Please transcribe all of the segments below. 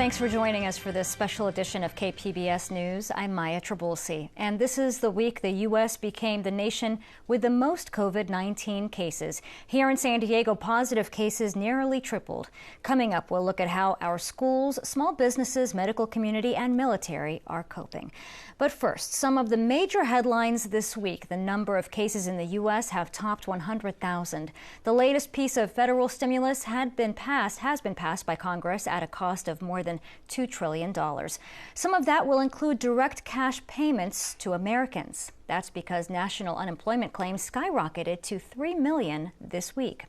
Thanks for joining us for this special edition of KPBS News. I'm Maya Trabulsi, and this is the week the U.S. became the nation with the most COVID-19 cases. Here in San Diego, positive cases nearly tripled. Coming up, we'll look at how our schools, small businesses, medical community, and military are coping. But first, some of the major headlines this week. The number of cases in the U.S. have topped 100,000. The latest piece of federal stimulus has been passed by Congress at a cost of more than $2 trillion. Some of that will include direct cash payments to Americans. That's because national unemployment claims skyrocketed to 3 million this week.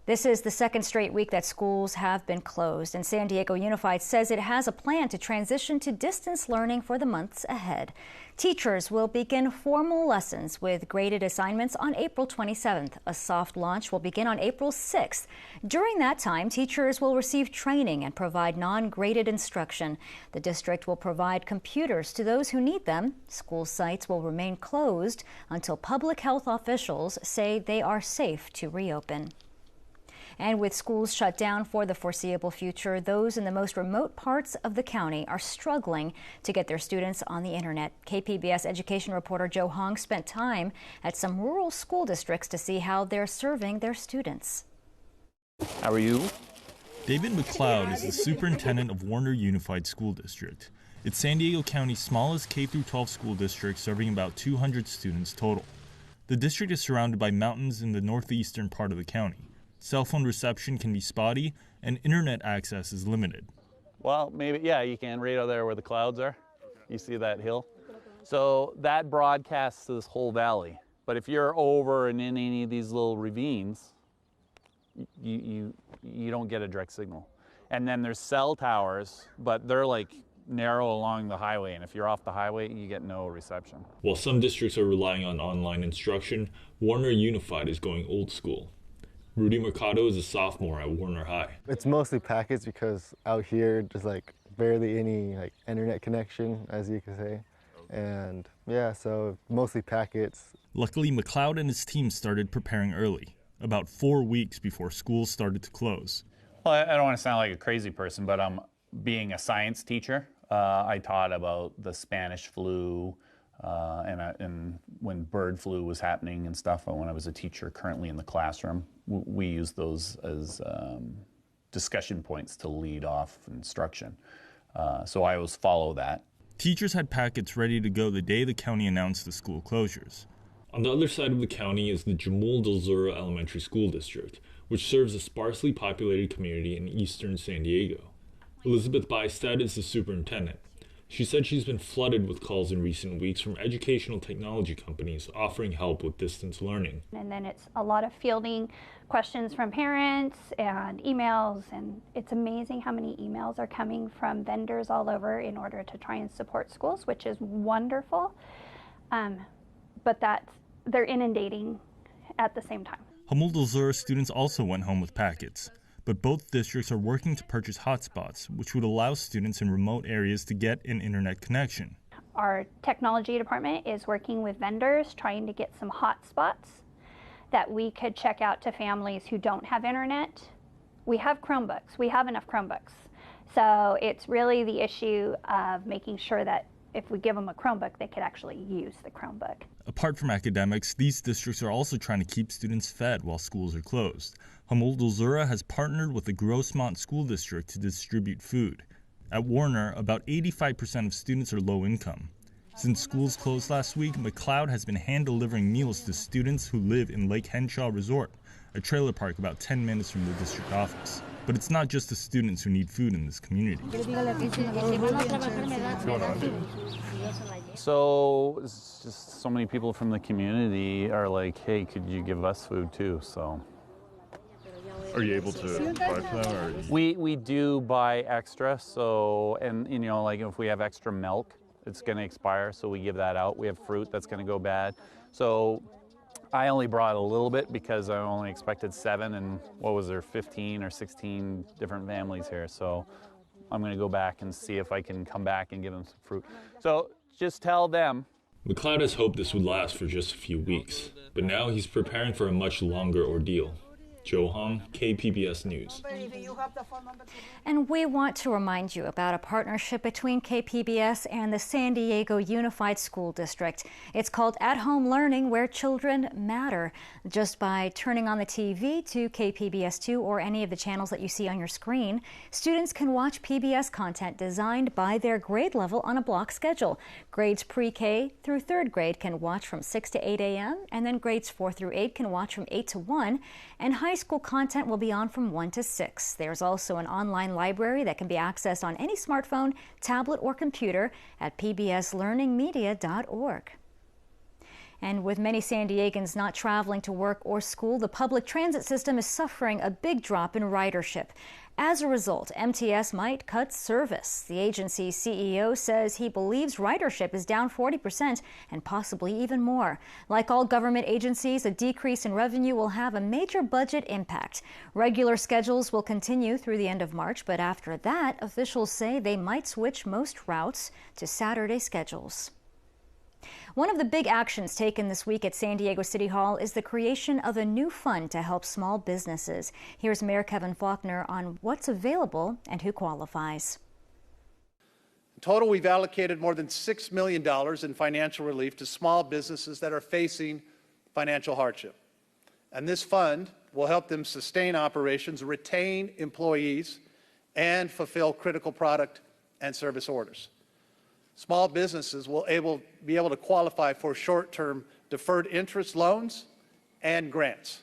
This is the second straight week that schools have been closed, and San Diego Unified says it has a plan to transition to distance learning for the months ahead. Teachers will begin formal lessons with graded assignments on April 27th. A soft launch will begin on April 6th. During that time, teachers will receive training and provide non-graded instruction. The district will provide computers to those who need them. School sites will remain closed until public health officials say they are safe to reopen. And with schools shut down for the foreseeable future, those in the most remote parts of the county are struggling to get their students on the internet. KPBS education reporter Joe Hong spent time at some rural school districts to see how they're serving their students. How are you? David McLeod is the superintendent of Warner Unified School District. It's San Diego County's smallest K-12 school district, serving about 200 students total. The district is surrounded by mountains in the northeastern part of the county. Cell phone reception can be spotty, and internet access is limited. Well, maybe, yeah, you can right out there where the clouds are. You see that hill? So that broadcasts to this whole valley. But if you're over and in any of these little ravines, you don't get a direct signal. And then there's cell towers, but they're like narrow along the highway, and if you're off the highway, you get no reception. While some districts are relying on online instruction, Warner Unified is going old school. Rudy Mercado is a sophomore at Warner High. It's mostly packets because out here there's like barely any internet connection, as you could say. And yeah, so mostly packets. Luckily, McLeod and his team started preparing early, about 4 weeks before schools started to close. Well, I don't want to sound like a crazy person, but being a science teacher, I taught about the Spanish flu, and when bird flu was happening and stuff, when I was a teacher currently in the classroom, we use those as discussion points to lead off instruction. So I always follow that. Teachers had packets ready to go the day the county announced the school closures. On the other side of the county is the Jamul del Zura Elementary School District, which serves a sparsely populated community in eastern San Diego. Elizabeth Bystad is the superintendent. She said she's been flooded with calls in recent weeks from educational technology companies offering help with distance learning. And then it's a lot of fielding questions from parents and emails, and it's amazing how many emails are coming from vendors all over in order to try and support schools, which is wonderful. But they're inundating at the same time. Jamul del Zura students also went home with packets. But both districts are working to purchase hotspots, which would allow students in remote areas to get an internet connection. Our technology department is working with vendors trying to get some hotspots that we could check out to families who don't have internet. We have Chromebooks. We have enough Chromebooks. So it's really the issue of making sure that if we give them a Chromebook, they could actually use the Chromebook. Apart from academics, these districts are also trying to keep students fed while schools are closed. Jamul del Zura has partnered with the Grossmont School District to distribute food. At Warner, about 85% of students are low income. Since schools closed last week, McLeod has been hand-delivering meals to students who live in Lake Henshaw Resort, a trailer park about 10 minutes from the district office. But it's not just the students who need food in this community. So it's just so many people from the community are like, hey, could you give us food too? So. Are you able to buy for them? Or? We do buy extra, so, and like if we have extra milk, it's going to expire, so we give that out. We have fruit that's going to go bad. So I only brought a little bit because I only expected 7, and 15 or 16 different families here. So I'm going to go back and see if I can come back and give them some fruit. So just tell them. McLeod has hoped this would last for just a few weeks, but now he's preparing for a much longer ordeal. Joe Hong, KPBS News. And we want to remind you about a partnership between KPBS and the San Diego Unified School District. It's called At Home Learning, where children matter. Just by turning on the TV to KPBS2 or any of the channels that you see on your screen, students can watch PBS content designed by their grade level on a block schedule. Grades pre-K through third grade can watch from 6 to 8 a.m. and then grades 4 through 8 can watch from 8 to 1. And high school content will be on from 1 to 6. There's also an online library that can be accessed on any smartphone, tablet, or computer at pbslearningmedia.org. And with many San Diegans not traveling to work or school, the public transit system is suffering a big drop in ridership. As a result, MTS might cut service. The agency's CEO says he believes ridership is down 40% and possibly even more. Like all government agencies, a decrease in revenue will have a major budget impact. Regular schedules will continue through the end of March, but after that, officials say they might switch most routes to Saturday schedules. One of the big actions taken this week at San Diego City Hall is the creation of a new fund to help small businesses. Here's Mayor Kevin Faulkner on what's available and who qualifies. In total, we've allocated more than $6 million in financial relief to small businesses that are facing financial hardship. And this fund will help them sustain operations, retain employees, and fulfill critical product and service orders. Small businesses will be able to qualify for short-term deferred interest loans and grants.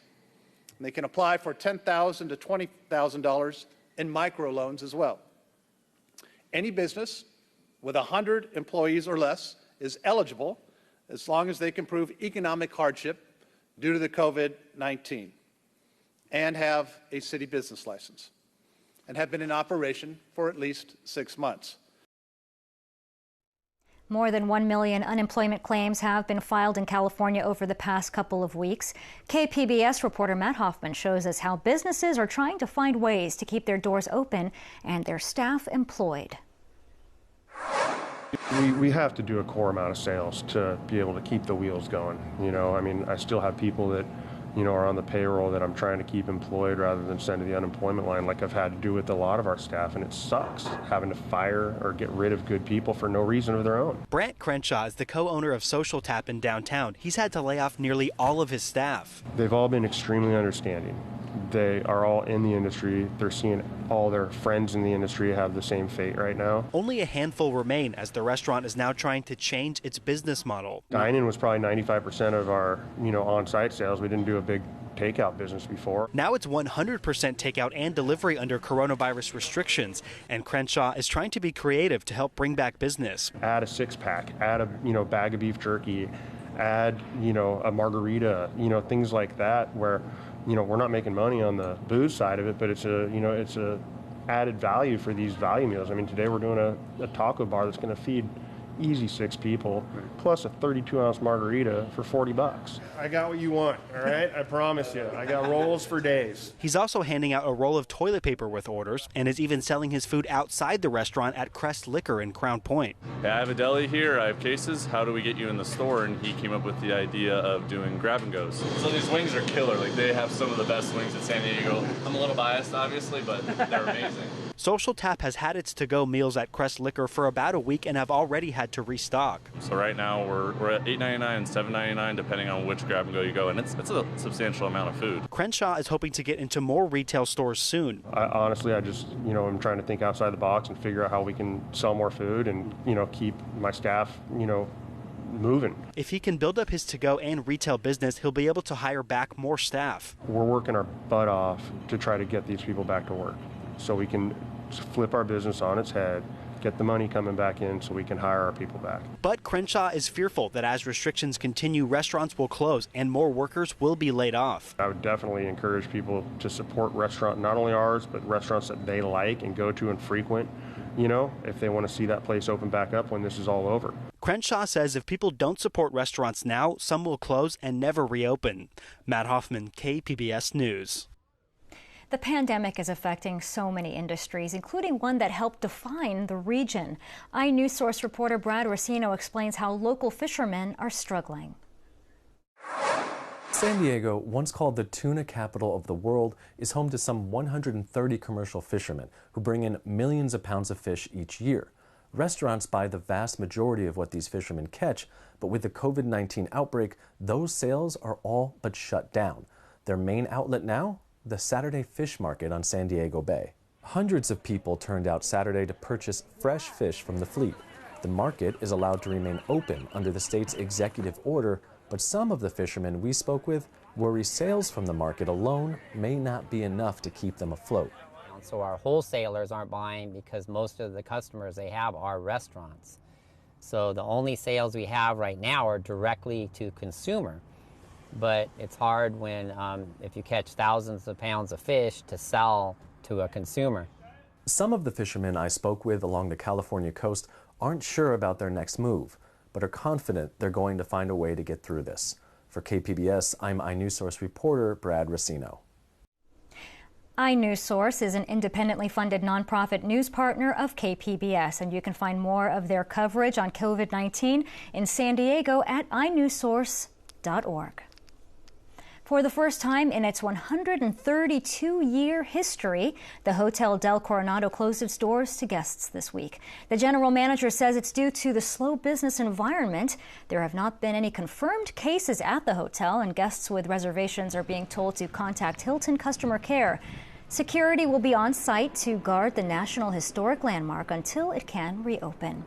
And they can apply for $10,000 to $20,000 in microloans as well. Any business with 100 employees or less is eligible as long as they can prove economic hardship due to the COVID-19 and have a city business license and have been in operation for at least 6 months. More than 1 million unemployment claims have been filed in California over the past couple of weeks. KPBS reporter Matt Hoffman shows us how businesses are trying to find ways to keep their doors open and their staff employed. We have to do a core amount of sales to be able to keep the wheels going. I mean, I still have people that, are on the payroll that I'm trying to keep employed rather than send to the unemployment line like I've had to do with a lot of our staff, and it sucks having to fire or get rid of good people for no reason of their own. Brant Crenshaw is the co-owner of Social Tap in downtown. He's had to lay off nearly all of his staff. They've all been extremely understanding. They are all in the industry. They're seeing all their friends in the industry have the same fate right now. Only a handful remain as the restaurant is now trying to change its business model. Dine-in was probably 95% of our, on-site sales. We didn't do a big takeout business before. Now it's 100% takeout and delivery under coronavirus restrictions, and Crenshaw is trying to be creative to help bring back business. Add a 6-pack, add a bag of beef jerky, add a margarita, things like that where we're not making money on the booze side of it, but it's a added value for these value meals. I mean, today we're doing a taco bar that's going to feed easy 6 people, plus a 32-ounce margarita for $40. I got what you want, all right? I promise you. I got rolls for days. He's also handing out a roll of toilet paper with orders and is even selling his food outside the restaurant at Crest Liquor in Crown Point. Yeah, I have a deli here, I have cases. How do we get you in the store? And he came up with the idea of doing grab and goes. So these wings are killer. Like, they have some of the best wings in San Diego. I'm a little biased, obviously, but they're amazing. Social Tap has had its to-go meals at Crest Liquor for about a week and have already had to restock. So right now we're at $8.99 and $7.99 depending on which grab and go you go, and it's a substantial amount of food. Crenshaw is hoping to get into more retail stores soon. I just I'm trying to think outside the box and figure out how we can sell more food and keep my staff moving. If he can build up his to-go and retail business, he'll be able to hire back more staff. We're working our butt off to try to get these people back to work so we can flip our business on its head, get the money coming back in so we can hire our people back. But Crenshaw is fearful that as restrictions continue, restaurants will close and more workers will be laid off. I would definitely encourage people to support restaurants, not only ours, but restaurants that they like and go to and frequent, if they want to see that place open back up when this is all over. Crenshaw says if people don't support restaurants now, some will close and never reopen. Matt Hoffman, KPBS News. The pandemic is affecting so many industries, including one that helped define the region. iNewsSource reporter Brad Racino explains how local fishermen are struggling. San Diego, once called the tuna capital of the world, is home to some 130 commercial fishermen who bring in millions of pounds of fish each year. Restaurants buy the vast majority of what these fishermen catch, but with the COVID-19 outbreak, those sales are all but shut down. Their main outlet now? The Saturday Fish Market on San Diego Bay. Hundreds of people turned out Saturday to purchase fresh fish from the fleet. The market is allowed to remain open under the state's executive order, but some of the fishermen we spoke with worry sales from the market alone may not be enough to keep them afloat. So our wholesalers aren't buying because most of the customers they have are restaurants. So the only sales we have right now are directly to consumer. But it's hard when if you catch thousands of pounds of fish to sell to a consumer. Some of the fishermen I spoke with along the California coast aren't sure about their next move, but are confident they're going to find a way to get through this. For KPBS, I'm iNewsSource reporter Brad Racino. iNewsSource is an independently funded nonprofit news partner of KPBS, and you can find more of their coverage on COVID-19 in San Diego at iNewsSource.org. For the first time in its 132-year history, the Hotel Del Coronado closed its doors to guests this week. The general manager says it's due to the slow business environment. There have not been any confirmed cases at the hotel, and guests with reservations are being told to contact Hilton Customer Care. Security will be on site to guard the National Historic Landmark until it can reopen.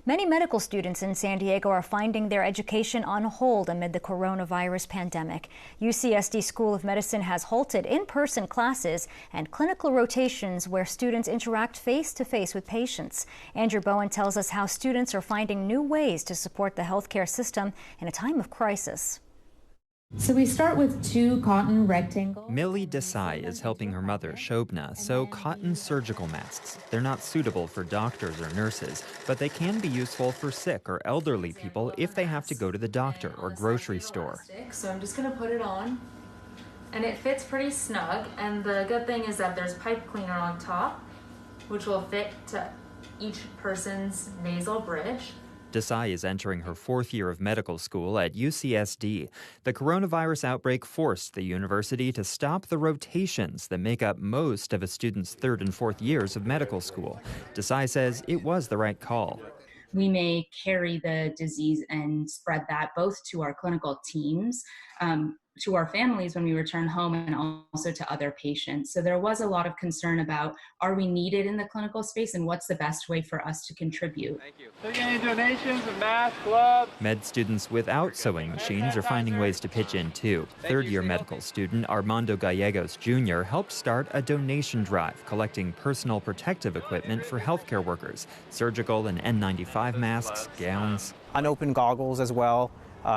Many medical students in San Diego are finding their education on hold amid the coronavirus pandemic. UCSD School of Medicine has halted in-person classes and clinical rotations where students interact face-to-face with patients. Andrew Bowen tells us how students are finding new ways to support the healthcare system in a time of crisis. So we start with 2 cotton rectangles. Millie Desai is helping her mother, Shobna, sew cotton surgical masks. They're not suitable for doctors or nurses, but they can be useful for sick or elderly people if they have to go to the doctor or grocery store. So I'm just going to put it on, and it fits pretty snug, and the good thing is that there's pipe cleaner on top, which will fit to each person's nasal bridge. Desai is entering her 4th year of medical school at UCSD. The coronavirus outbreak forced the university to stop the rotations that make up most of a student's 3rd and 4th years of medical school. Desai says it was the right call. We may carry the disease and spread that both to our clinical teams, to our families when we return home, and also to other patients. So there was a lot of concern about, are we needed in the clinical space, and what's the best way for us to contribute? Thank you. Taking any donations of masks, gloves? Med students without sewing machines are finding ways to pitch in too. 3rd-year medical student Armando Gallegos Jr. helped start a donation drive collecting personal protective equipment for healthcare workers, surgical and N95 masks, gowns. Unopened goggles as well,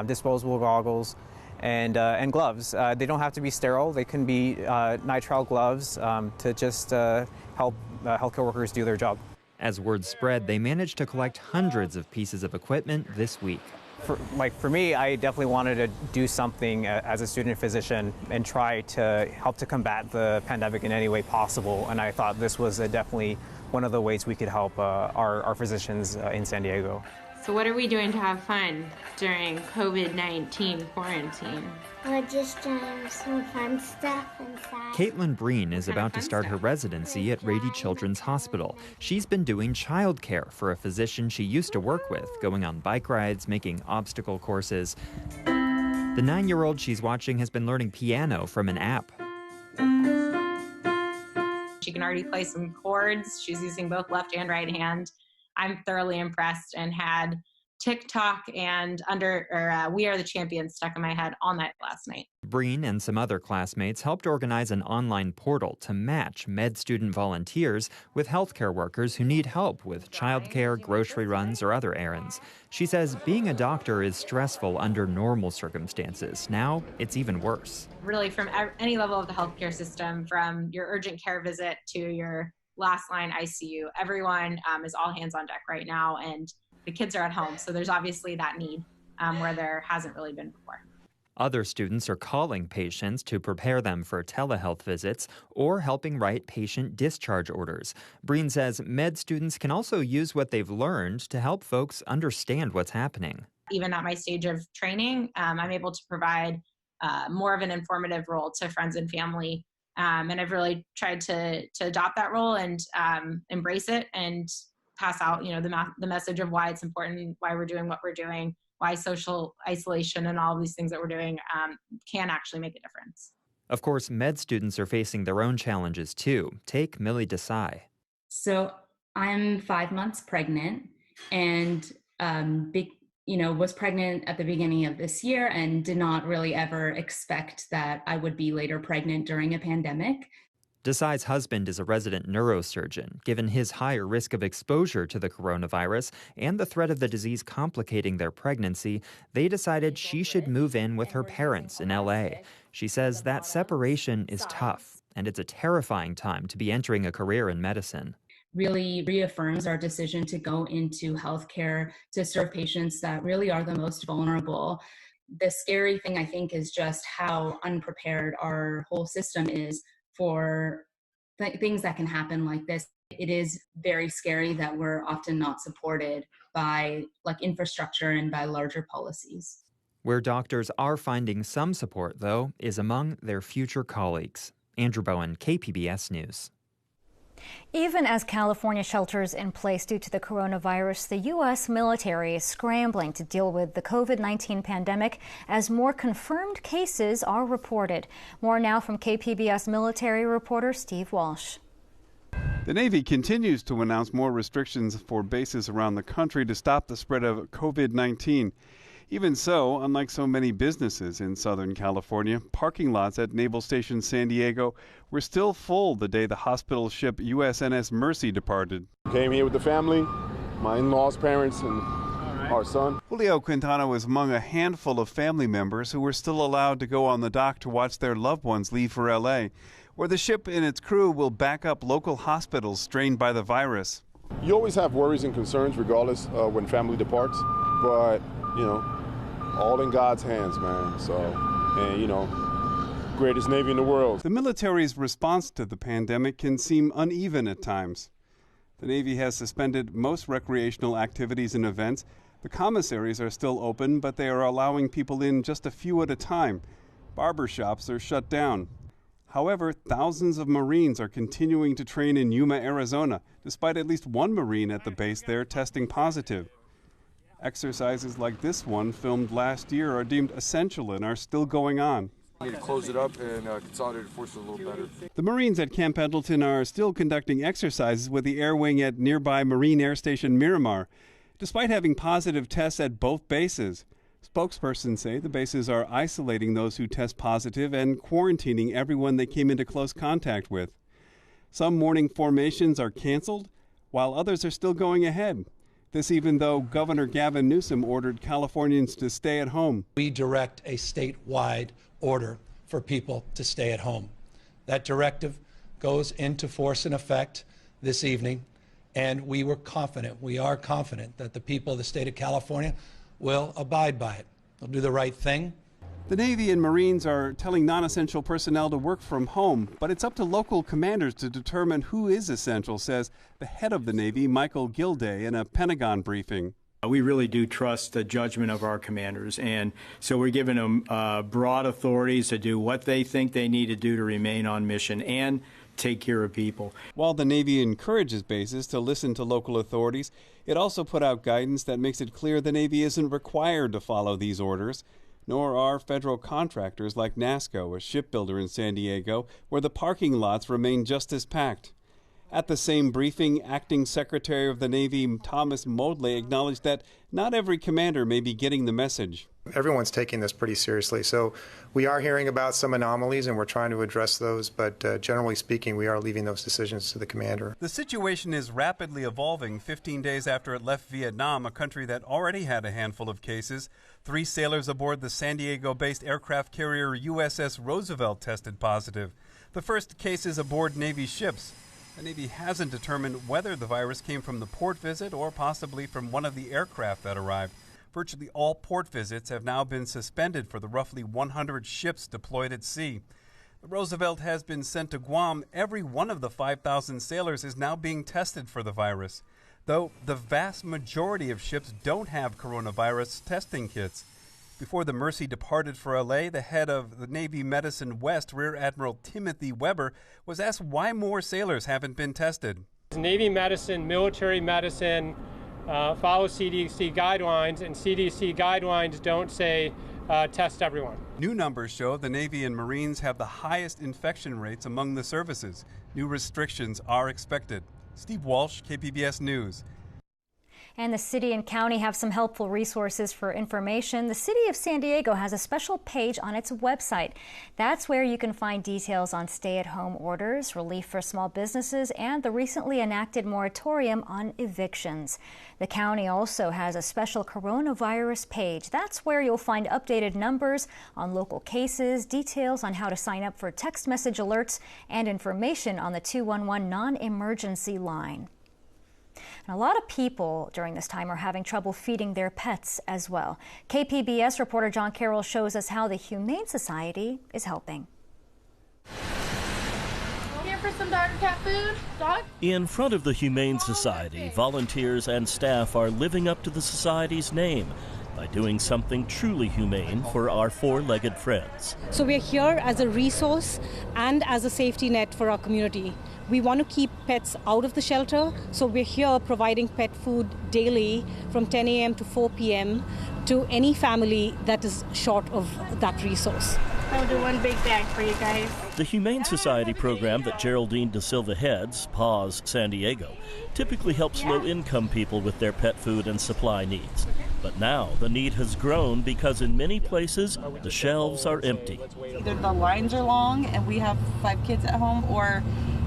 disposable goggles. And gloves. They don't have to be sterile. They can be nitrile gloves to just help healthcare workers do their job. As word spread, they managed to collect hundreds of pieces of equipment this week. For me, I definitely wanted to do something as a student physician and try to help to combat the pandemic in any way possible. And I thought this was definitely one of the ways we could help our physicians in San Diego. So what are we doing to have fun during COVID-19 quarantine? We're just doing some fun stuff inside. Caitlin Breen is about to start her residency at Rady Children's Hospital. She's been doing childcare for a physician she used to work with, going on bike rides, making obstacle courses. The 9-year-old she's watching has been learning piano from an app. She can already play some chords. She's using both left and right hand. I'm thoroughly impressed and had TikTok and We Are the Champions stuck in my head all night last night. Breen and some other classmates helped organize an online portal to match med student volunteers with healthcare workers who need help with childcare, grocery runs, or other errands. She says being a doctor is stressful under normal circumstances. Now, it's even worse. Really, from any level of the healthcare system, from your urgent care visit to your last line ICU, everyone is all hands on deck right now, and the kids are at home, so there's obviously that need where there hasn't really been before. Other students are calling patients to prepare them for telehealth visits or helping write patient discharge orders. Breen says med students can also use what they've learned to help folks understand what's happening. even at my stage of training, I'm able to provide more of an informative role to friends and family. And I've really tried to adopt that role and embrace it and pass out, the message of why it's important, why we're doing what we're doing, why social isolation and all of these things that we're doing can actually make a difference. Of course, med students are facing their own challenges too. Take Millie Desai. So I'm 5 months pregnant and was pregnant at the beginning of this year and did not really ever expect that I would be later pregnant during a pandemic. Desai's husband is a resident neurosurgeon. Given his higher risk of exposure to the coronavirus and the threat of the disease complicating their pregnancy, they decided she should move in with her parents in LA. She says that separation is tough, and it's a terrifying time to be entering a career in medicine. Really reaffirms our decision to go into healthcare to serve patients that really are the most vulnerable. The scary thing, I think, is just how unprepared our whole system is for things that can happen like this. It is very scary that we're often not supported by infrastructure and by larger policies. Where doctors are finding some support, though, is among their future colleagues. Andrew Bowen, KPBS News. Even as California shelters in place due to the coronavirus, the U.S. military is scrambling to deal with the COVID-19 pandemic as more confirmed cases are reported. More now from KPBS military reporter Steve Walsh. The Navy continues to announce more restrictions for bases around the country to stop the spread of COVID-19. Even so, unlike so many businesses in Southern California, parking lots at Naval Station San Diego were still full the day the hospital ship USNS Mercy departed. Came here with the family, my in-laws, parents, and our son. Julio Quintana was among a handful of family members who were still allowed to go on the dock to watch their loved ones leave for L.A., where the ship and its crew will back up local hospitals strained by the virus. You always have worries and concerns regardless when family departs, but, all in God's hands, man. So, and, greatest Navy in the world. The military's response to the pandemic can seem uneven at times. The Navy has suspended most recreational activities and events. The commissaries are still open, but they are allowing people in just a few at a time. Barber shops are shut down. However, thousands of Marines are continuing to train in Yuma, Arizona, despite at least one Marine at the base there testing positive. Exercises like this one, filmed last year, are deemed essential and are still going on. We need to close it up and consolidate forces a little better. The Marines at Camp Pendleton are still conducting exercises with the air wing at nearby Marine Air Station Miramar, despite having positive tests at both bases. Spokespersons say the bases are isolating those who test positive and quarantining everyone they came into close contact with. Some morning formations are canceled, while others are still going ahead. This even though Governor Gavin Newsom ordered Californians to stay at home. We direct a statewide order for people to stay at home. That directive goes into force and effect this evening, and we are confident that the people of the state of California will abide by it. They'll do the right thing. The Navy and Marines are telling non-essential personnel to work from home, but it's up to local commanders to determine who is essential, says the head of the Navy, Michael Gilday, in a Pentagon briefing. We really do trust the judgment of our commanders, and so we're giving them broad authorities to do what they think they need to do to remain on mission and take care of people. While the Navy encourages bases to listen to local authorities, it also put out guidance that makes it clear the Navy isn't required to follow these orders, nor are federal contractors like NASCO, a shipbuilder in San Diego, where the parking lots remain just as packed. At the same briefing, Acting Secretary of the Navy Thomas Modley acknowledged that not every commander may be getting the message. Everyone's taking this pretty seriously, so we are hearing about some anomalies and we're trying to address those, but generally speaking, we are leaving those decisions to the commander. The situation is rapidly evolving 15 days after it left Vietnam, a country that already had a handful of cases. 3 sailors aboard the San Diego-based aircraft carrier USS Roosevelt tested positive. The first cases aboard Navy ships. The Navy hasn't determined whether the virus came from the port visit or possibly from one of the aircraft that arrived. Virtually all port visits have now been suspended for the roughly 100 ships deployed at sea. The Roosevelt has been sent to Guam. Every one of the 5,000 sailors is now being tested for the virus. though the vast majority of ships don't have coronavirus testing kits. Before the Mercy departed for L.A., the head of the Navy Medicine West, Rear Admiral Timothy Weber, was asked why more sailors haven't been tested. Navy medicine, military medicine follow CDC guidelines, and CDC guidelines don't say test everyone. New numbers show the Navy and Marines have the highest infection rates among the services. New restrictions are expected. Steve Walsh, KPBS News. And the city and county have some helpful resources for information. The city of San Diego has a special page on its website. That's where you can find details on stay-at-home orders, relief for small businesses, and the recently enacted moratorium on evictions. The county also has a special coronavirus page. That's where you'll find updated numbers on local cases, details on how to sign up for text message alerts, and information on the 211 non-emergency line. And a lot of people during this time are having trouble feeding their pets as well. KPBS reporter John Carroll shows us how the Humane Society is helping. Here for some dog and cat food? Dog? In front of the Humane Society, volunteers and staff are living up to the Society's name by doing something truly humane for our four-legged friends. So we're here as a resource and as a safety net for our community. We want to keep pets out of the shelter, so we're here providing pet food daily from 10 a.m. to 4 p.m. to any family that is short of that resource. I'll do one big bag for you guys. The Humane Society program that Geraldine Da Silva heads, PAWS San Diego, typically helps low-income people with their pet food and supply needs. But now the need has grown because in many places the shelves are empty. Either the lines are long and we have 5 kids at home, or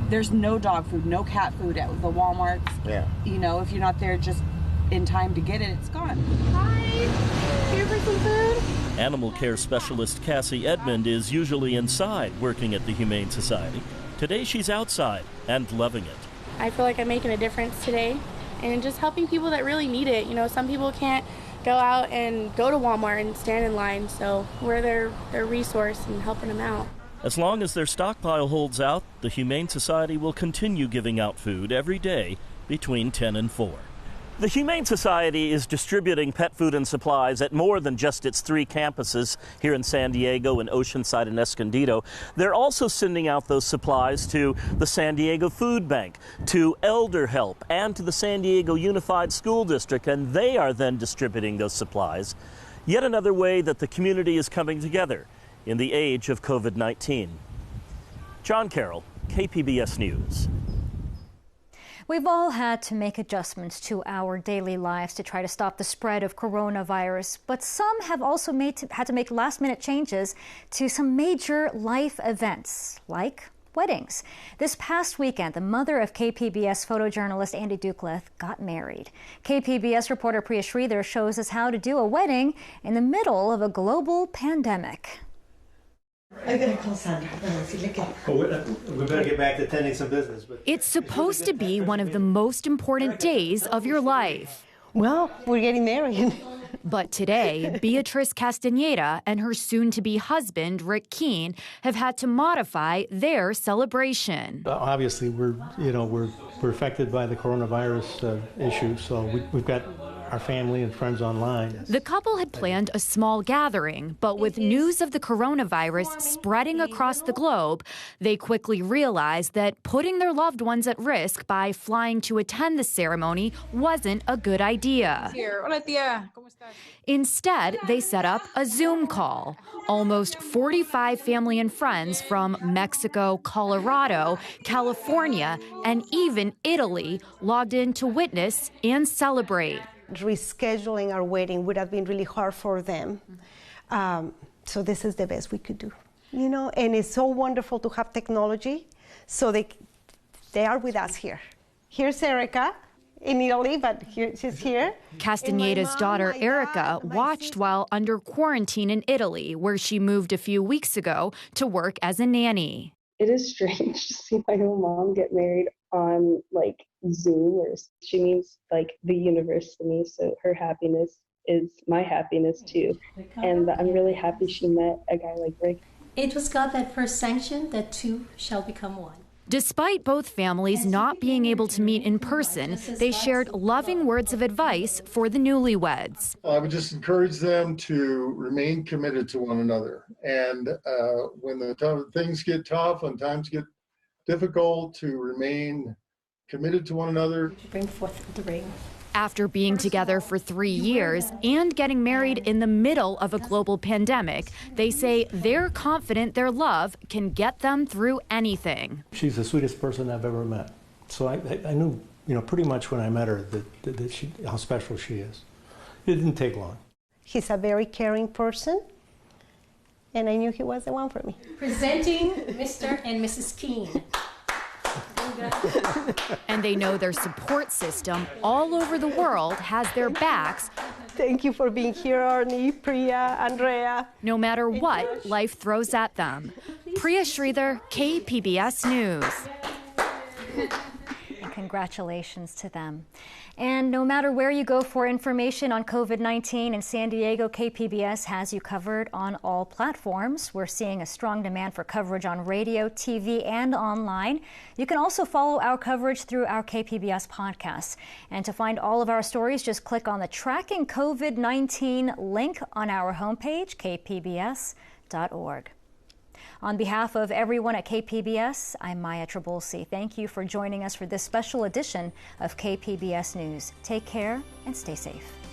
there's no dog food, no cat food at the Walmarts. Yeah. You know, if you're not there just in time to get it, it's gone. Hi, here for some food? Animal care specialist Cassie Edmond is usually inside working at the Humane Society. Today she's outside and loving it. I feel like I'm making a difference today and just helping people that really need it. You know, some people can't go out and go to Walmart and stand in line, so we're their resource and helping them out. As long as their stockpile holds out, the Humane Society will continue giving out food every day between 10 and 4. The Humane Society is distributing pet food and supplies at more than just its 3 campuses here in San Diego and Oceanside and Escondido. They're also sending out those supplies to the San Diego Food Bank, to Elder Help, and to the San Diego Unified School District, and they are then distributing those supplies. Yet another way that the community is coming together in the age of COVID-19. John Carroll, KPBS News. We've all had to make adjustments to our daily lives to try to stop the spread of coronavirus, but some have also had to make last-minute changes to some major life events, like weddings. This past weekend, the mother of KPBS photojournalist Andy Ducleth got married. KPBS reporter Priya Sridhar shows us how to do a wedding in the middle of a global pandemic. I gotta call Sandra. We better get back to attending some business. But it's supposed to be one of the most important days of your life. Well, we're getting married. But today, Beatrice Castaneda and her soon-to-be husband, Rick Keene, have had to modify their celebration. Obviously, we're affected by the coronavirus issue, so we've got our family and friends online. The couple had planned a small gathering, but with news of the coronavirus spreading across the globe, they quickly realized that putting their loved ones at risk by flying to attend the ceremony wasn't a good idea. Instead, they set up a Zoom call. Almost 45 family and friends from Mexico, Colorado, California, and even Italy logged in to witness and celebrate. Rescheduling our wedding would have been really hard for them. So this is the best we could do, and it's so wonderful to have technology. So they are with us here. Here's Erica in Italy, but she's here. Castaneda's daughter, Erica, watched while under quarantine in Italy, where she moved a few weeks ago to work as a nanny. It is strange to see my own mom get married on Zoom, or she means the universe to me, so her happiness is my happiness too, and I'm really happy she met a guy like Rick. It was God that first sanctioned that two shall become one. Despite both families not being able to meet in person, they shared loving words of advice for the newlyweds. I would just encourage them to remain committed to one another. And when things get tough and times get difficult, to remain committed to one another. Bring forth the ring. After being together for 3 years and getting married in the middle of a global pandemic, they say they're confident their love can get them through anything. She's the sweetest person I've ever met. So I knew, pretty much when I met her how special she is. It didn't take long. He's a very caring person, and I knew he was the one for me. Presenting Mr. and Mrs. Keene. And they know their support system all over the world has their backs. Thank you for being here, Arnie, Priya, Andrea. No matter what life throws at them. Priya Sridhar, KPBS News. And congratulations to them. And no matter where you go for information on COVID-19 in San Diego, KPBS has you covered on all platforms. We're seeing a strong demand for coverage on radio, TV, and online. You can also follow our coverage through our KPBS podcasts. And to find all of our stories, just click on the Tracking COVID-19 link on our homepage, kpbs.org. On behalf of everyone at KPBS, I'm Maya Trabulsi. Thank you for joining us for this special edition of KPBS News. Take care and stay safe.